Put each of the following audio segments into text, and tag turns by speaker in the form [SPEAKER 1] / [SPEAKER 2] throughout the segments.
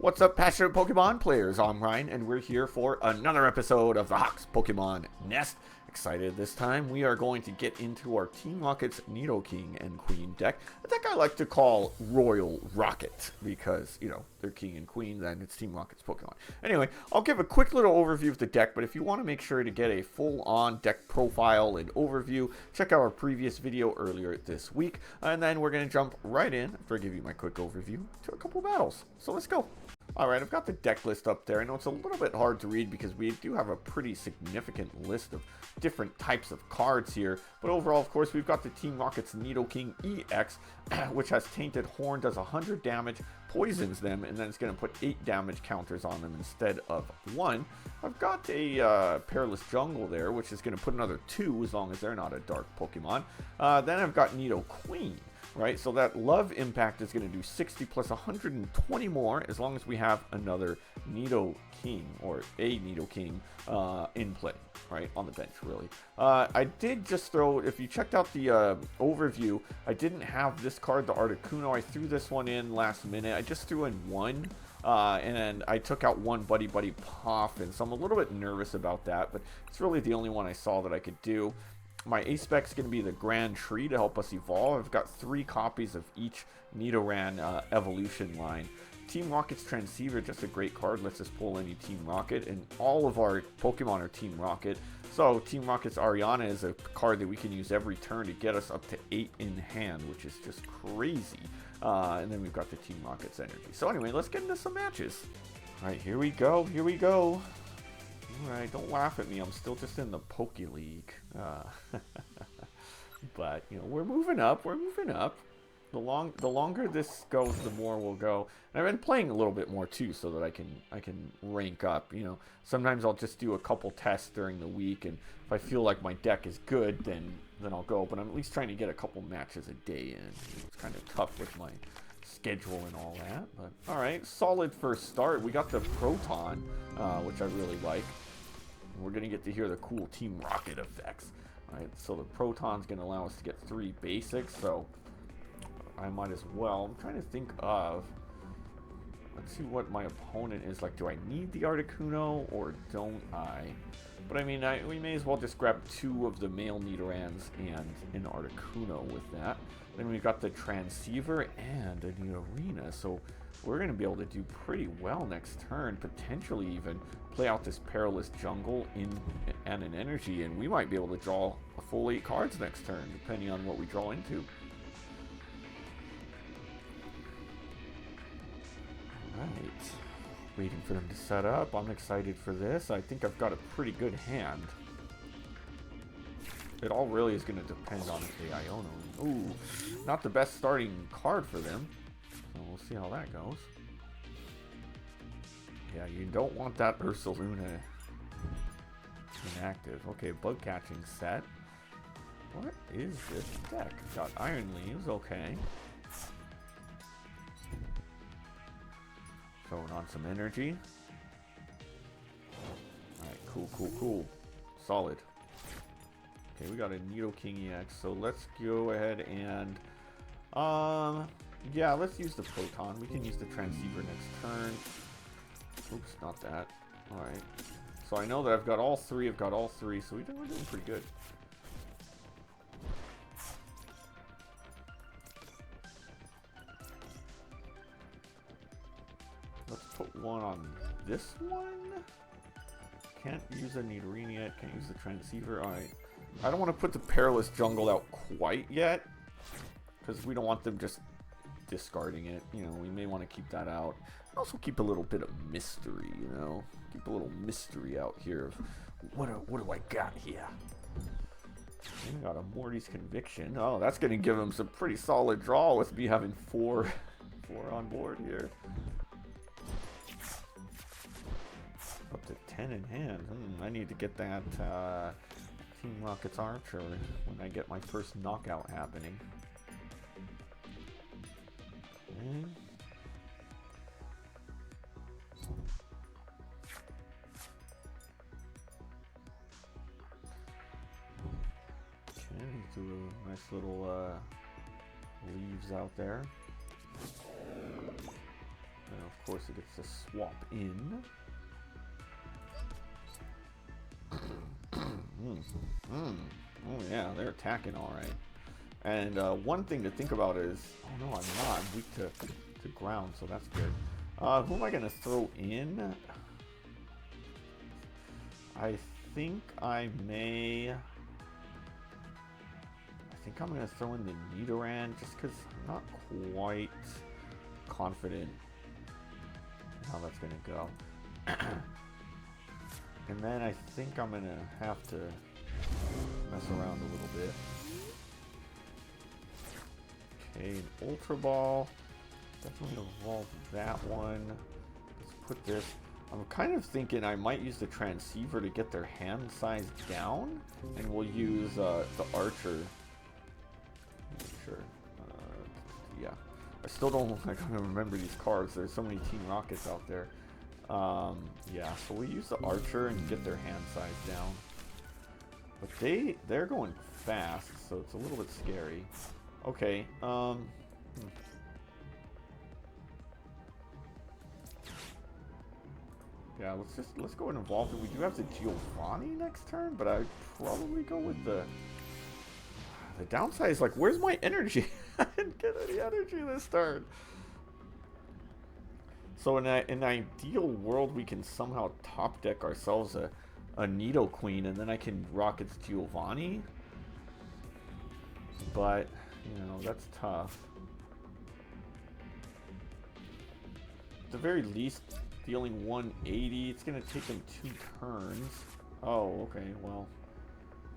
[SPEAKER 1] What's up, passionate Pokemon players? I'm Ryan, and we're here for another episode of the Hawks Pokemon Nest. Excited this time. We are going to get into our Team Rocket's Nidoking and Queen deck. A deck I like to call Royal Rocket because, you know, they're King and Queen, then it's Team Rocket's Pokemon. Anyway, I'll give a quick little overview of the deck, but if you want to make sure to get a full-on deck profile and overview, check out our previous video earlier this week. And then we're going to jump right in, after I give you my quick overview, to a couple battles. So let's go. Alright, I've got the deck list up there. I know it's a little bit hard to read because we do have a pretty significant list of different types of cards here. But overall, of course, we've got the Team Rocket's Nidoking EX, which has Tainted Horn, does 100 damage, poisons them, and then it's going to put 8 damage counters on them instead of 1. I've got a Perilous Jungle there, which is going to put another 2 as long as they're not a dark Pokemon. Then I've got Nidoqueen. Right, so that love impact is going to do 60 plus 120 more as long as we have another Nidoking or a Nidoking in play, right, on the bench, really. I did just throw, if you checked out the overview, I didn't have this card, the Articuno. I threw this one in last minute. I just threw in one, and I took out one Buddy-Buddy Poffin, so I'm a little bit nervous about that, but it's really the only one I saw that I could do. My A-Spec is going to be the Grand Tree to help us evolve. I've got 3 copies of each Nidoran evolution line. Team Rocket's Transceiver, just a great card. Lets us pull any Team Rocket, and all of our Pokemon are Team Rocket. So Team Rocket's Ariana is a card that we can use every turn to get us up to 8 in hand, which is just crazy. And then we've got the Team Rocket's Energy. So anyway, let's get into some matches. All right, here we go. Here we go. Alright, don't laugh at me. I'm still just in the Poke League. But, you know, we're moving up. We're moving up. The longer this goes, the more we'll go. And I've been playing a little bit more, too, so that I can rank up. You know, sometimes I'll just do a couple tests during the week, and if I feel like my deck is good, then I'll go. But I'm at least trying to get a couple matches a day in. It's kind of tough with my schedule and all that. But, alright, solid first start. We got the Proton, which I really like. We're going to get to hear the cool Team Rocket effects. Alright, so the Proton's going to allow us to get 3 basics, so I might as well. I'm trying to think of, let's see what my opponent is like. Do I need the Articuno or don't I? But I mean, we may as well just grab 2 of the male Nidorans and an Articuno with that. Then we've got the Transceiver and a Nidorina, so we're going to be able to do pretty well next turn, potentially even play out this Perilous Jungle and an Energy, and we might be able to draw a full 8 cards next turn, depending on what we draw into. Alright, waiting for them to set up. I'm excited for this. I think I've got a pretty good hand. It all really is going to depend on if they Iono. Ooh, not the best starting card for them. So we'll see how that goes. Yeah, you don't want that Ursaluna inactive. Okay, bug catching set. What is this deck? Got Iron Leaves, okay. Throwing on some energy. Alright, cool, cool, cool. Solid. Okay, we got a Nidoking EX, so let's go ahead and yeah, let's use the Proton. We can use the Transceiver next turn. Oops, not that. Alright. So I know that I've got all 3. I've got all 3, so we're doing pretty good. Let's put one on this one. Can't use a Nidorina yet. Can't use the Transceiver. Alright. I don't want to put the Perilous Jungle out quite yet, because we don't want them just discarding it. You know, we may want to keep that out. Also keep a little bit of mystery, you know. Keep a little mystery out here of what do I got here? We got a Morty's Conviction. Oh, that's going to give him some pretty solid draw with me having 4 on board here. Up to 10 in hand. I need to get that Team Rocket's Archer when I get my first knockout happening. Okay. Do a nice little leaves out there. And of Of course, it gets to swap in. Oh yeah, they're attacking all right. And one thing to think about is, oh no, I'm not. I'm weak to ground, so that's good. Who am I gonna throw in? I think I may. I think I'm gonna throw in the Nidoran just because I'm not quite confident in how that's gonna go. And then I think I'm gonna have to mess around a little bit. Okay, an Ultra Ball. Definitely evolve that one. Let's put this. I'm kind of thinking I might use the Transceiver to get their hand size down, and we'll use the Archer. Sure. Yeah. I still don't. I gotta remember these cards. There's so many Team Rockets out there. Yeah. So we use the Archer and get their hand size down. But they're going fast, so it's a little bit scary. Okay. Yeah, let's go and evolve it. We do have the Giovanni next turn, but I'd probably go with the downside is like, where's my energy? I didn't get any energy this turn. So in an ideal world, we can somehow top deck ourselves a Nidoqueen, and then I can rock its Giovanni. But you know, that's tough. At the very least, dealing 180, it's going to take him 2 turns. Oh, okay, well.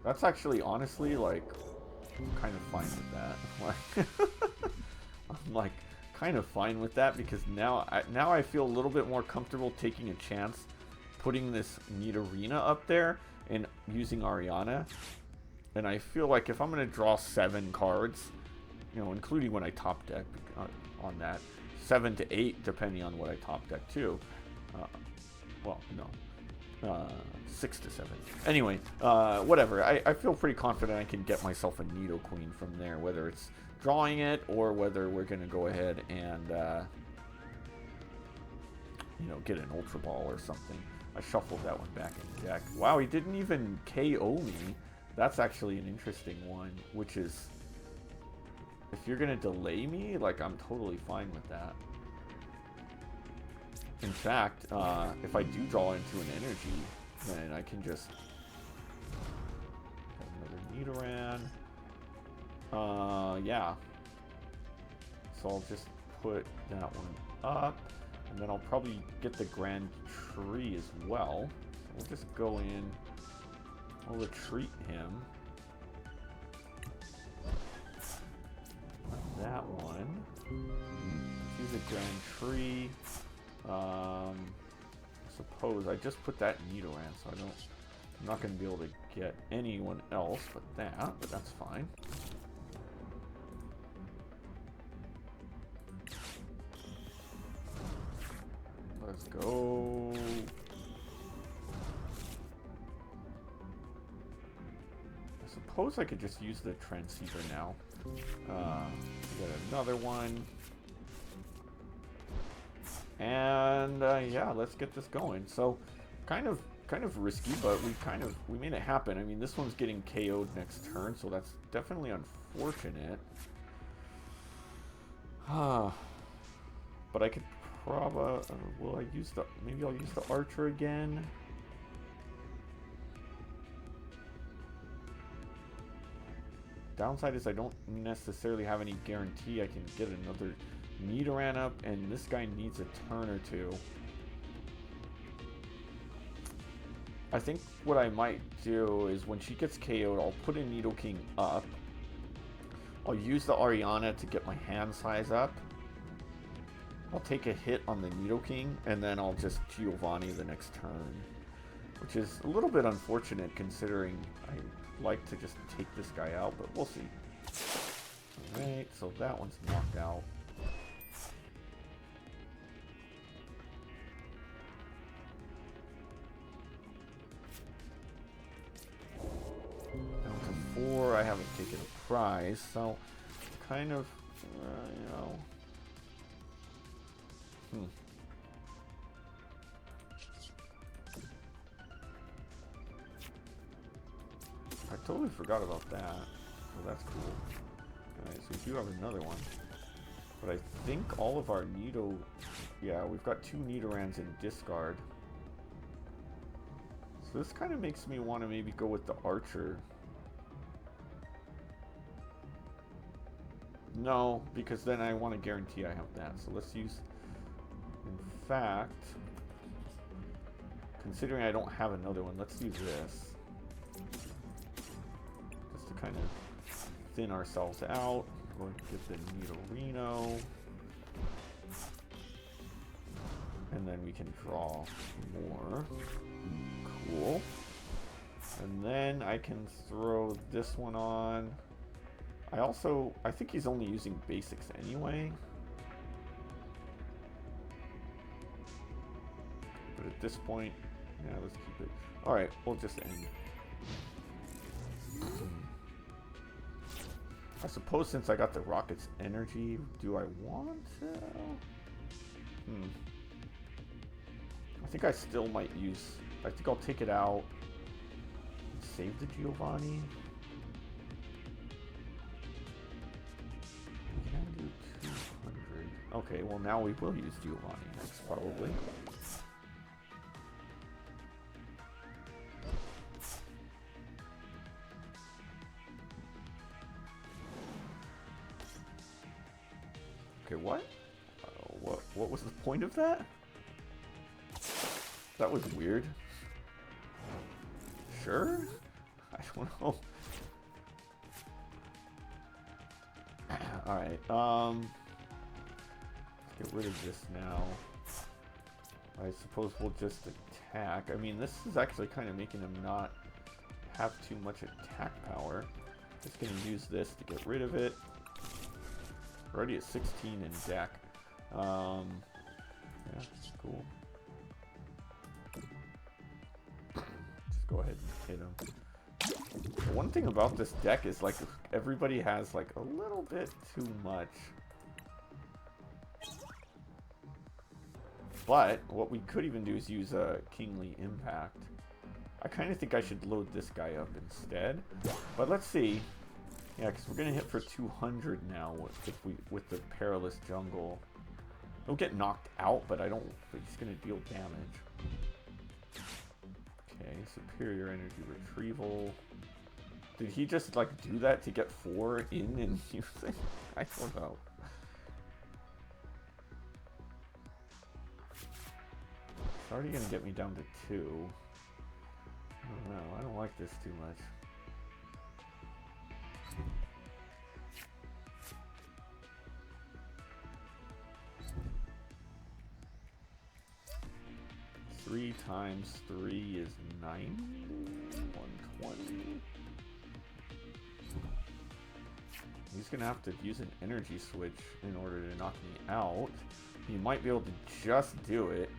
[SPEAKER 1] That's actually, honestly, like, I'm kind of fine with that. I'm, like, kind of fine with that because now I feel a little bit more comfortable taking a chance putting this Nidorina up there and using Ariana. And I feel like if I'm going to draw 7 cards, you know, including when I top deck on that, 7 to 8 depending on what I top deck too. Well, no. 6 to 7. Anyway, whatever. I feel pretty confident I can get myself a Nidoqueen from there, whether it's drawing it or whether we're going to go ahead and, you know, get an Ultra Ball or something. I shuffled that one back in the deck. Wow, he didn't even KO me. That's actually an interesting one, which is, if you're going to delay me, like, I'm totally fine with that. In fact, if I do draw into an energy, then I can just have another Nidoran. Yeah. So I'll just put that one up, and then I'll probably get the Grand Tree as well. So we'll just go in. I'll retreat him. That one. Let's use a Grand Tree. I suppose I just put that in Nidoran, so I'm not going to be able to get anyone else but that, but that's fine. Let's go. I suppose I could just use the Transceiver now. Get another one. And yeah, let's get this going. So kind of risky, but we made it happen. I mean, this one's getting KO'd next turn, so that's definitely unfortunate. But I could probably will I use the maybe I'll use the Archer again. Downside is I don't necessarily have any guarantee I can get another Nidoran up, and this guy needs a turn or two. I think what I might do is when she gets KO'd, I'll put a Nidoking up. I'll use the Ariana to get my hand size up. I'll take a hit on the Nidoking, and then I'll just Giovanni the next turn. Which is a little bit unfortunate considering I like to just take this guy out, but we'll see. Alright, so that one's knocked out. Down to 4, I haven't taken a prize, so kind of, you know. totally forgot about that. Oh, that's cool. Alright, so we do have another one. But I think all of our Nido... Yeah, we've got 2 Nidorans in discard. So this kind of makes me want to maybe go with the Archer. No, because then I want to guarantee I have that. So let's use... In fact... Considering I don't have another one, let's use this. Just to kind of thin ourselves out. We're going to get the Nidorino. And then we can draw more. Cool. And then I can throw this one on. I think he's only using basics anyway. But at this point, yeah, let's keep it. Alright, we'll just end. I suppose since I got the Rocket's energy, do I want to? I think I still might use... I think I'll take it out. Save the Giovanni. I can do 200. Okay, well now we will use Giovanni next, probably. Okay, what? What was the point of that? That was weird. Sure? I don't know. Alright, let's get rid of this now. I suppose we'll just attack. I mean, this is actually kind of making him not have too much attack power. Just gonna use this to get rid of it. We're already at 16 in deck. Yeah, cool. Just go ahead and hit him. The one thing about this deck is, like, everybody has, like, a little bit too much. But what we could even do is use a Kingly Impact. I kind of think I should load this guy up instead. But let's see. Yeah, because we're gonna hit for 200 now with the Perilous Jungle. He'll get knocked out, but I don't. But he's gonna deal damage. Okay, Superior Energy Retrieval. Did he just like do that to get 4 in and use it? I don't know. It's already gonna get me down to 2. I don't know. I don't like this too much. Three times 3 is 90. 120. He's gonna have to use an energy switch in order to knock me out. He might be able to just do it.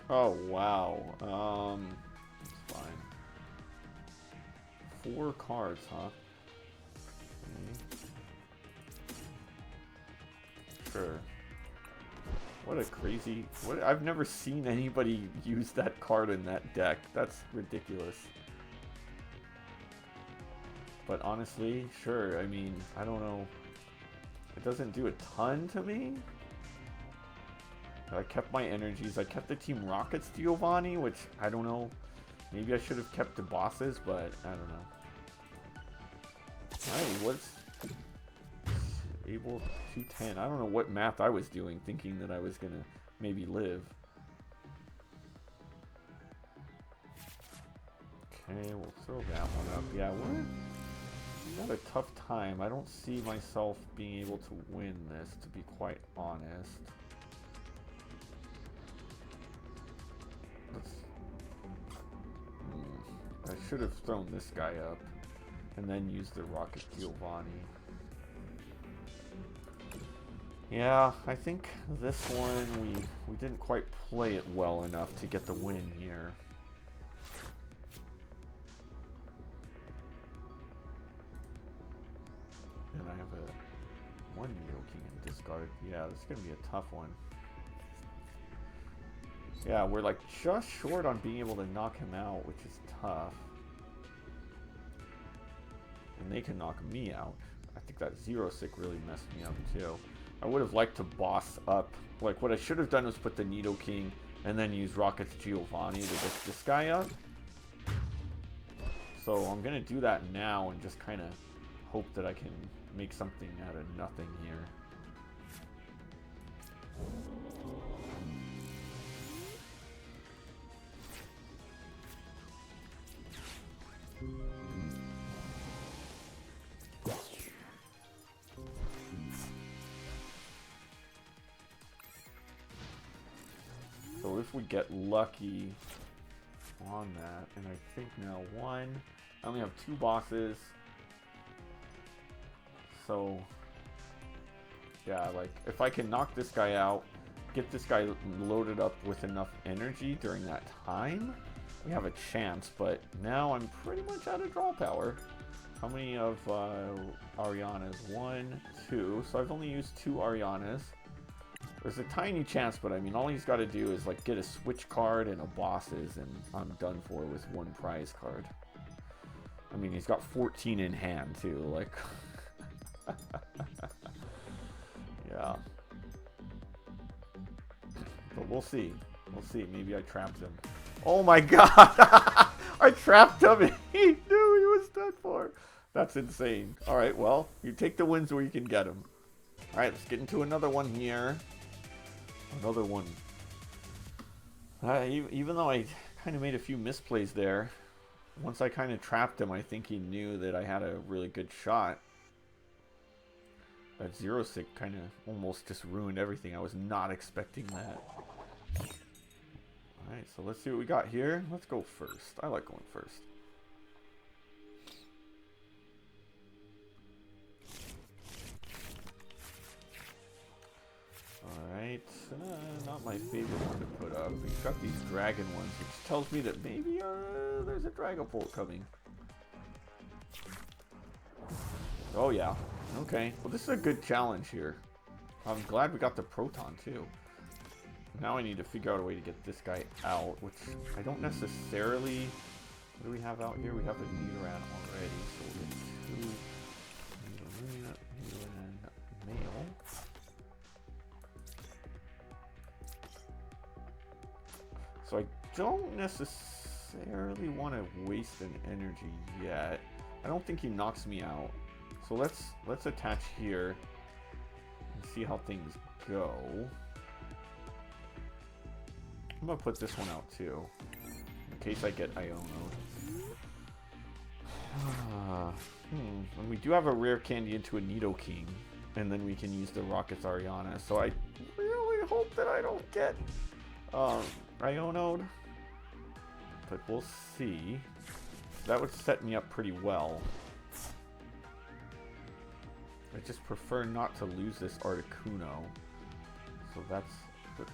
[SPEAKER 1] Oh wow. It's fine. 4 cards, huh? Sure. What a crazy... I've never seen anybody use that card in that deck. That's ridiculous. But honestly, sure. I mean, I don't know. It doesn't do a ton to me. I kept my energies. I kept the Team Rocket's Giovanni, which I don't know. Maybe I should have kept the bosses, but I don't know. Alright, what's... Able 210. I don't know what math I was doing, thinking that I was gonna maybe live. Okay, we'll throw that one up. Yeah, we're at a tough time. I don't see myself being able to win this, to be quite honest. I should have thrown this guy up and then used the Rocket Giovanni. Yeah, I think this one we didn't quite play it well enough to get the win here. And I have one Nidoking and discard. Yeah, this is going to be a tough one. Yeah, we're like just short on being able to knock him out, which is tough. And they can knock me out. I think that Zero Sick really messed me up too. I would have liked to boss up. Like what I should have done was put the Nidoking and then use Rocket's Giovanni to get this guy up. So I'm going to do that now and just kind of hope that I can make something out of nothing here. So if we get lucky on that, and I think now I only have 2 bosses. So yeah, like if I can knock this guy out, get this guy loaded up with enough energy during that time, we have a chance. But now I'm pretty much out of draw power. How many of Ariana's? 1, 2. So I've only used 2 Arianas. There's a tiny chance, but I mean, all he's got to do is like get a switch card and a bosses, and I'm done for with 1 prize card. I mean, he's got 14 in hand too. Like, yeah. But we'll see. We'll see. Maybe I trapped him. Oh my god! I trapped him and he knew he was done for. That's insane. Alright, well, you take the wins where you can get them. Alright, let's get into another one here. Another one. Even though I kind of made a few misplays there, once I kind of trapped him, I think he knew that I had a really good shot. That Zero Sick kind of almost just ruined everything. I was not expecting that. Alright, so let's see what we got here. Let's go first. I like going first. Alright, not my favorite one to put up. We've got these dragon ones, which tells me that maybe there's a Dragapult coming. Oh yeah, okay. Well, this is a good challenge here. I'm glad we got the Proton too. Now I need to figure out a way to get this guy out, which I don't necessarily... What do we have out here? We have a Nidoran already, so we'll get 2 Nidorina, Nidoran male. So I don't necessarily want to waste an energy yet. I don't think he knocks me out. So let's attach here and see how things go. I'm gonna put this one out too, in case I get Iono. And we do have a rare candy into a Nidoking, and then we can use the Rocket's Ariana. So I really hope that I don't get Iono'd, but we'll see. That would set me up pretty well. I just prefer not to lose this Articuno. So that's...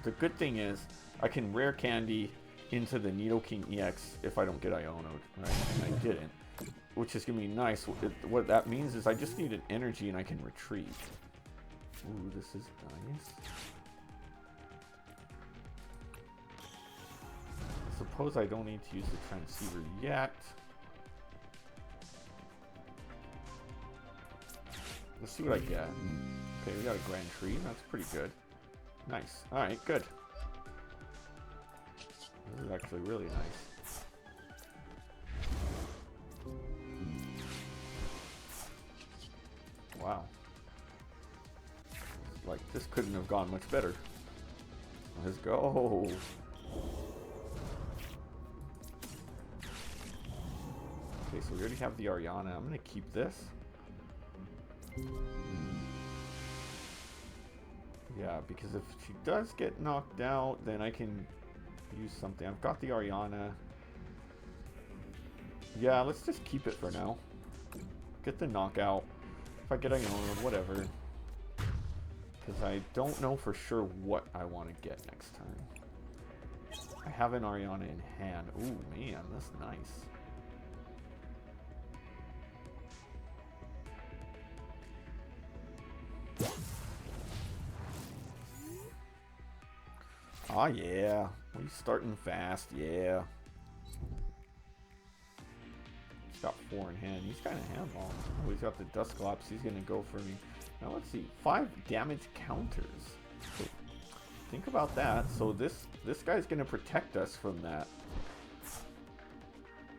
[SPEAKER 1] The good thing is, I can rare candy into the Nidoking EX if I don't get Iono'd, right? And I didn't, which is going to be nice. What that means is I just need an energy and I can retreat. Ooh, this is nice. I suppose I don't need to use the Transceiver yet. Let's see what I get. Okay, we got a Grand Tree. That's pretty good. Nice. Alright, good. This is actually really nice. Wow. Like, this couldn't have gone much better. Let's go. Okay, so we already have the Ariana. I'm going to keep this. Yeah, because if she does get knocked out, then I can use something. I've got the Ariana. Yeah, let's just keep it for now. Get the knockout. If I get Iona, whatever. Because I don't know for sure what I want to get next time. I have an Ariana in hand. Ooh, man, that's nice. Oh, yeah. We starting fast, yeah. He's got 4 in hand. He's kind of handball. Oh, he's got the Dusclops. He's going to go for me. Now, let's see. 5 damage counters. So, think about that. So, this guy's going to protect us from that.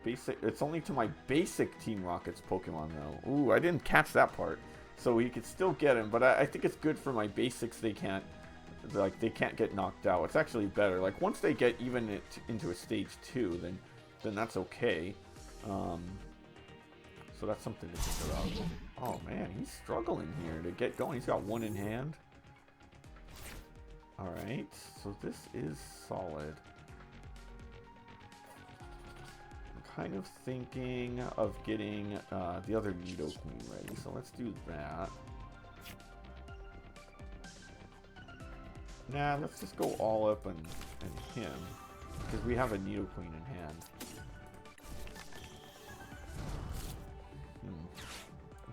[SPEAKER 1] Basic. It's only to my basic Team Rockets Pokemon, though. Ooh, I didn't catch that part. So, we could still get him. But I think it's good for my basics. They can't get knocked out. It's actually better. Like, once they get even into a stage 2, then that's okay. So that's something to think about. Oh man, he's struggling here to get going. He's got 1 in hand. Alright, so this is solid. I'm kind of thinking of getting the other Nidoqueen ready. So let's do that. Nah, let's just go all up on him. Because we have a Nidoqueen in hand.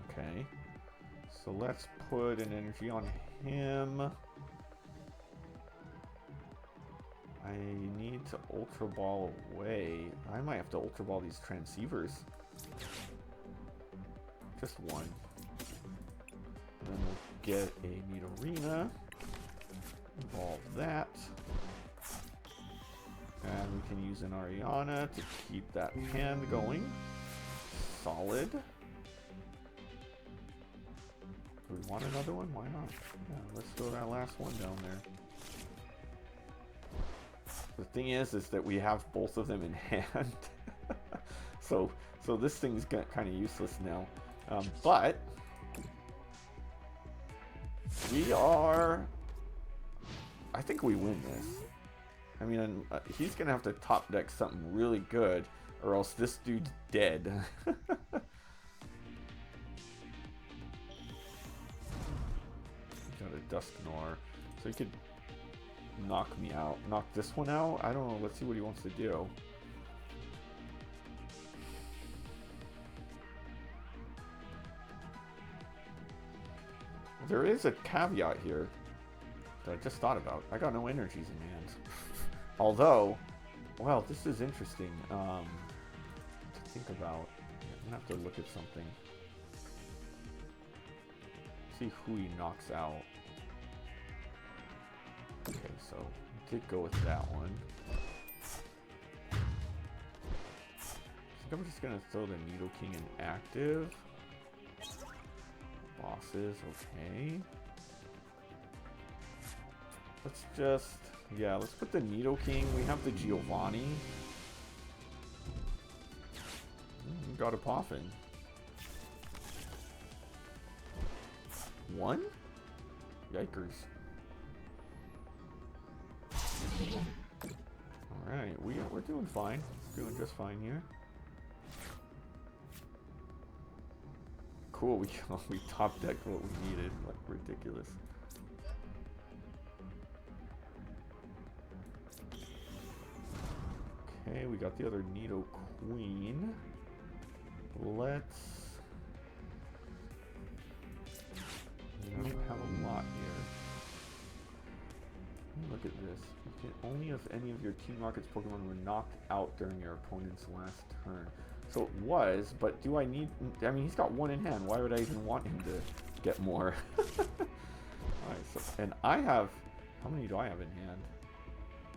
[SPEAKER 1] Okay. So let's put an energy on him. I need to Ultra Ball away. I might have to Ultra Ball these Transceivers. Just 1. And then we'll get a Nidorina. Evolve that. And we can use an Ariana to keep that hand going. Solid. Do we want another one? Why not? Yeah, let's throw that last one down there. The thing is that we have both of them in hand. so this thing's kind of useless now. But we are... I think we win this. I mean, he's going to have to top deck something really good, or else this dude's dead. Got a Dusknoir. So he could knock me out. Knock this one out? I don't know. Let's see what he wants to do. There is a caveat here that I just thought about. I got no energies in hand. Although, well, this is interesting to think about. I'm going to have to look at something. See who he knocks out. Okay, so we did go with that one. I think I'm just going to throw the Nidoking in active. Bosses, okay. Let's just, yeah, let's put the Nidoking. We have the Giovanni. Got a Poffin. 1? Yikers. Alright, we're doing fine. Doing just fine here. Cool, we top decked what we needed. Like, ridiculous. Okay, we got the other Nidoqueen. Let's... We don't have a lot here. Look at this. You can only if any of your Team Rockets Pokemon were knocked out during your opponent's last turn. So it was, but do I need... I mean, he's got 1 in hand. Why would I even want him to get more? Alright, so... And I have... How many do I have in hand?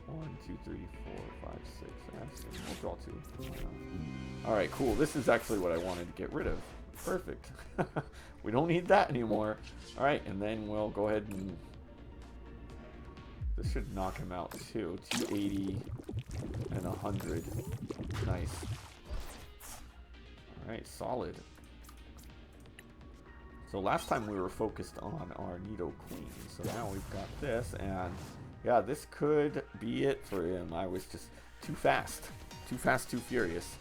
[SPEAKER 1] 1, 2, 3, 4, 5, 6. We'll draw 2. Alright, cool. This is actually what I wanted to get rid of. Perfect. We don't need that anymore. Alright, and then we'll go ahead and... This should knock him out too. 280 and 100. Nice. Alright, solid. So last time we were focused on our Nidoqueen. So now we've got this, and yeah, this could be it for him. I was just too fast. Too fast, too furious.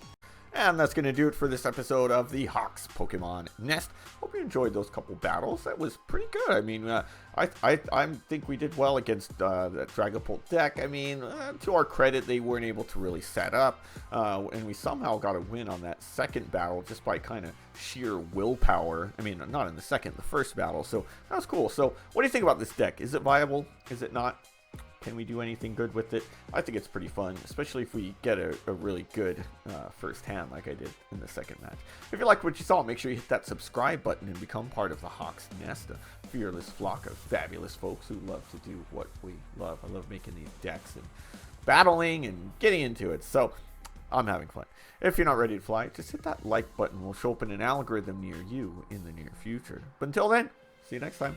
[SPEAKER 1] And that's going to do it for this episode of the Hawks Pokemon Nest. Hope you enjoyed those couple battles. That was pretty good. I mean, I think we did well against that Dragapult deck. I mean, to our credit, they weren't able to really set up. And we somehow got a win on that second battle just by kind of sheer willpower. I mean, not in the second, the first battle. So that was cool. So what do you think about this deck? Is it viable? Is it not? Can we do anything good with it? I think it's pretty fun, especially if we get a really good first hand like I did in the second match. If you liked what you saw, make sure you hit that subscribe button and become part of the Hawks Nest, a fearless flock of fabulous folks who love to do what we love. I love making these decks and battling and getting into it, so I'm having fun. If you're not ready to fly, just hit that like button. We'll show up in an algorithm near you in the near future. But until then, see you next time.